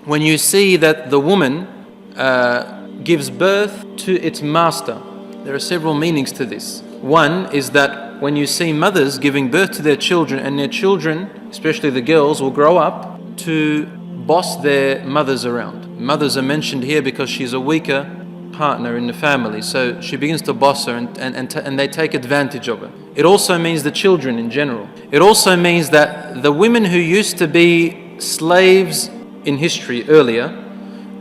when you see that the woman gives birth to its master. There are several meanings to this. One is that when you see mothers giving birth to their children, and their children, especially the girls, will grow up to boss their mothers around. Mothers are mentioned here because she's a weaker partner in the family, so she begins to boss her and they take advantage of her. It also means the children in general. It also means that the women who used to be slaves in history earlier,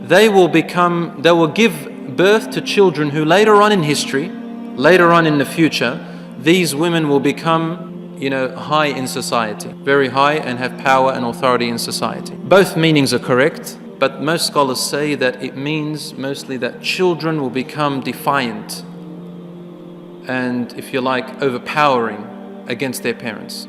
they will give birth to children who later on in history, later on in the future, these women will become high in society, very high, and have power and authority in society. Both meanings are correct, but most scholars say that it means mostly that children will become defiant and, if you like, overpowering against their parents.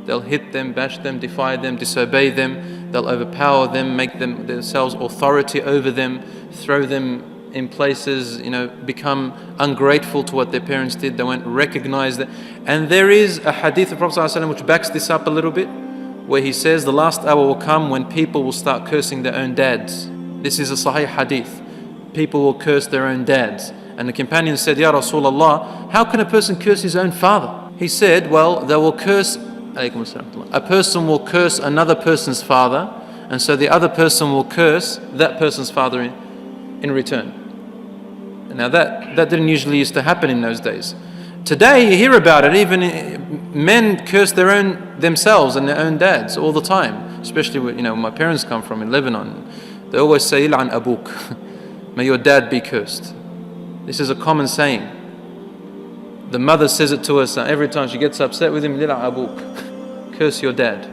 They'll hit them, bash them, defy them, disobey them. They'll overpower them, make them themselves authority over them, throw them in places, become ungrateful to what their parents did. They won't recognize that. And there is a hadith of Prophet ﷺ which backs this up a little bit, where he says the last hour will come when people will start cursing their own dads. This is a Sahih hadith. People will curse their own dads. And the companion said, Ya Rasulullah, how can a person curse his own father? He said, well, they will curse, a person will curse another person's father, and so the other person will curse that person's father in return. Now that didn't usually used to happen in those days. Today you hear about it, even men curse themselves and their own dads all the time. Especially where my parents come from in Lebanon. They always say, Il'an abuk, may your dad be cursed. This is a common saying. The mother says it to us every time she gets upset with him, Il'an abuk, curse your dad.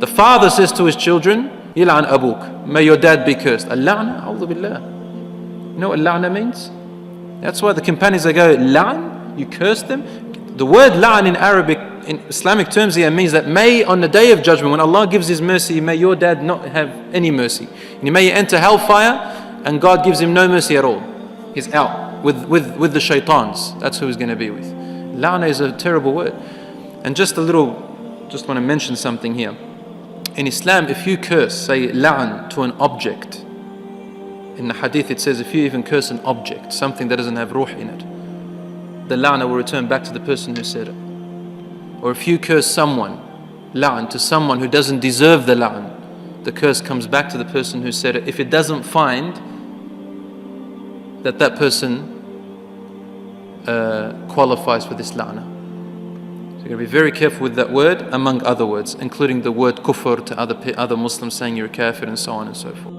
The father says to his children, Il'an abuk, may your dad be cursed. Al-la'na, a'udhu billah. You know what la'na means? That's why the companions, they go, la'an, you curse them. The word la'an in Arabic, in Islamic terms here, means that may on the day of judgment, when Allah gives His mercy, may your dad not have any mercy. And may enter hellfire, and God gives him no mercy at all. He's out with the shaitans. That's who he's going to be with. La'na is a terrible word. And just want to mention something here. In Islam, if you curse, say la'an, to an object, in the hadith it says if you even curse an object, something that doesn't have ruh in it, the la'na will return back to the person who said it. Or if you curse someone, la'an, to someone who doesn't deserve the la'an, the curse comes back to the person who said it, if it doesn't find that person qualifies for this la'na. So you've got to be very careful with that word, among other words, including the word kufr to other Muslims, saying you're a kafir and so on and so forth.